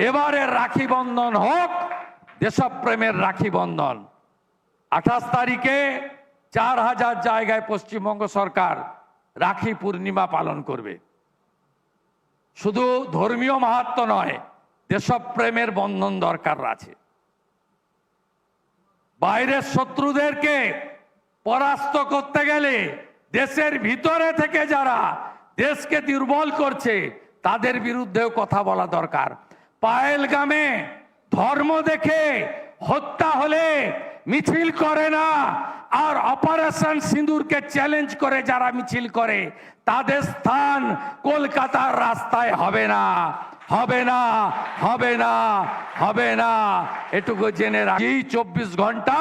এবারের রাখি বন্ধন হোক দেশপ্রেমের রাখি বন্ধন। 28 তারিখে 4000 জায়গায় পশ্চিমবঙ্গ সরকার রাখি পূর্ণিমা পালন করবে। শুধু ধর্মীয় মাহাত্ম্য নয়, দেশপ্রেমের বন্ধন দরকার আছে। বাইরের শত্রুদেরকে পরাস্ত করতে গেলে দেশের ভিতরে থেকে যারা দেশকে দুর্বল করছে তাদের বিরুদ্ধেও কথা বলা দরকার। পায়েলগামে ধর্ম দেখে হত্যা হলে মিছিল করে না, আর অপারেশন সিঁদুরকে চ্যালেঞ্জ করে যারা মিছিল করে তাদের স্থান কলকাতার রাস্তায় হবে না, হবে না, হবে না, হবে না, এটুকু জেনে রাখি। 24 ঘন্টা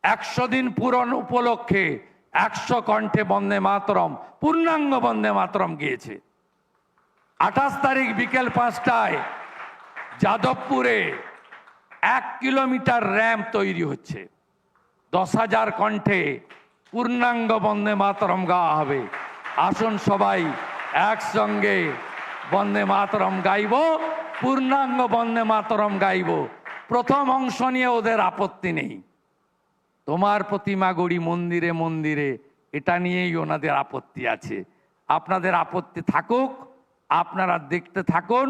100 দিন পূরণ উপলক্ষে 100 কণ্ঠে বন্দে মাতরম, পূর্ণাঙ্গ বন্দে মাতরম গিয়েছে। 28 তারিখ বিকেল 5টায় যাদবপুরে 1 কিলোমিটার র্যাম্প তৈরি হচ্ছে। 10,000 কণ্ঠে পূর্ণাঙ্গ বন্দে মাতরম গাওয়া হবে। আসুন সবাই একসঙ্গে বন্দে মাতরম গাইব, পূর্ণাঙ্গ বন্দে মাতরম গাইব। প্রথম অংশ নিয়ে ওদের আপত্তি নেই। তোমার প্রতিমা গড়ি মন্দিরে মন্দিরে, এটা নিয়েই ওনাদের আপত্তি আছে। আপনাদের আপত্তি থাকুক, আপনারা দেখতে থাকুন।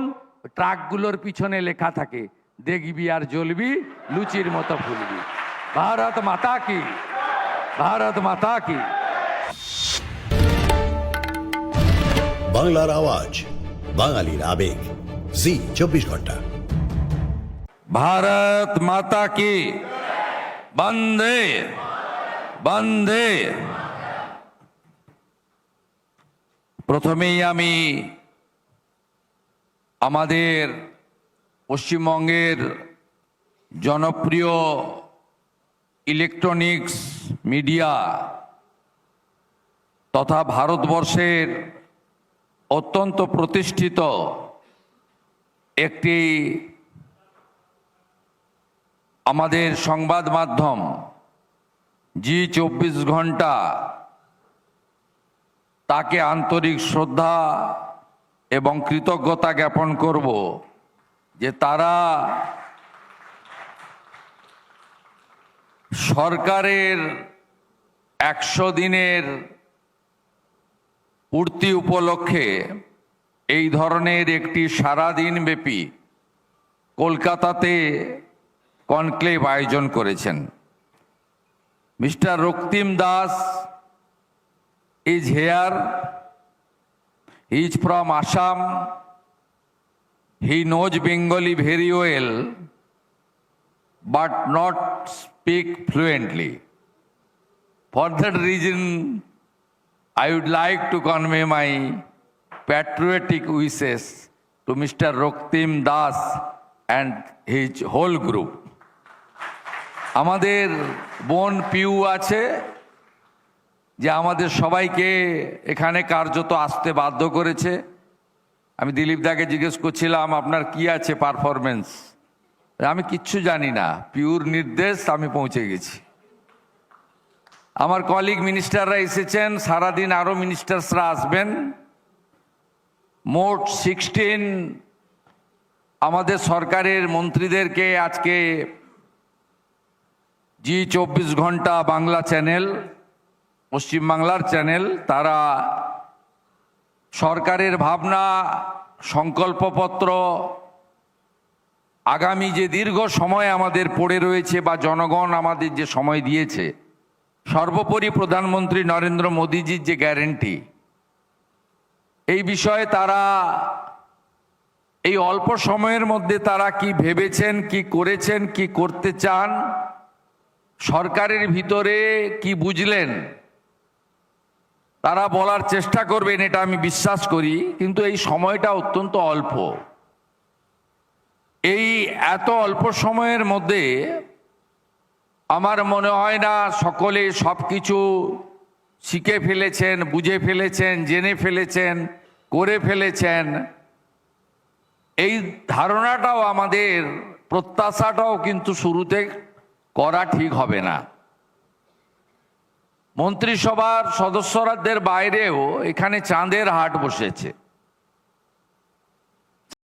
ট্রাকগুলোর পিছনে লেখা থাকে দেখবি আর জ্বলবি, লুচির মতো ফুলবি। ভারত মাতা কি, ভারত মাতা কি। বাংলার আওয়াজ, বাঙালির আবেগ, জি 24 ঘন্টা। ভারত মাতা কি, বন্দে বন্দে। প্রথমেই আমি আমাদের পশ্চিমবঙ্গের জনপ্রিয় ইলেকট্রনিক্স মিডিয়া তথা ভারতবর্ষের অত্যন্ত প্রতিষ্ঠিত একটি আমাদের সংবাদ মাধ্যম জি 24 ঘন্টা, তাকে আন্তরিক শ্রদ্ধা এবং কৃতজ্ঞতা জ্ঞাপন করব যে তারা সরকারের 100 দিনের পূর্তি উপলক্ষে এই ধরনের একটি সারাদিনব্যাপী কলকাতাতে কনক্লেভ আয়োজন করেছেন। Mister Raktim Das is here. He is from Assam. He knows Bengali very well, but not speak fluently. For that reason, I would like to convey my patriotic wishes to Mr. Roktim Das and his whole group. আমাদের বোন পিউ আছে যে আমাদের সবাইকে এখানে কার্যত আসতে বাধ্য করেছে। আমি দিলীপ দাকে জিজ্ঞেস করছিলাম আপনার কি আছে পারফরমেন্স, আমি কিচ্ছু জানি না, পিউর নির্দেশ আমি পৌঁছে গেছি। আমার কলিগ মিনিস্টাররা এসেছেন, সারাদিন আরও মিনিস্টার্সরা আসবেন। মোট 16 আমাদের সরকারের মন্ত্রীদেরকে আজকে জি 24 ঘন্টা বাংলা চ্যানেল, পশ্চিমবাংলার চ্যানেল, তারা সরকারের ভাবনা, সংকল্পপত্র, আগামী যে দীর্ঘ সময় আমাদের পড়ে রয়েছে বা জনগণ আমাদের যে সময় দিয়েছে, সর্বোপরি প্রধানমন্ত্রী নরেন্দ্র মোদীজির যে গ্যারেন্টি, এই বিষয়ে তারা এই অল্প সময়ের মধ্যে তারা কি ভেবেছেন, কি করেছেন, কি করতে চান, সরকারের ভিতরে কি বুঝলেন, তারা বলার চেষ্টা করবেন, এটা আমি বিশ্বাস করি। কিন্তু এই সময়টা অত্যন্ত অল্প। এই এত অল্প সময়ের মধ্যে আমার মনে হয় না সকলে সব কিছু শিখে ফেলেছেন, বুঝে ফেলেছেন, জেনে ফেলেছেন, করে ফেলেছেন। এই ধারণাটাও আমাদের, প্রত্যাশাটাও কিন্তু শুরুতে করা ঠিক হবে না। মন্ত্রিসভার সদস্যদের বাইরেও এখানে চাঁদের হাট বসেছে।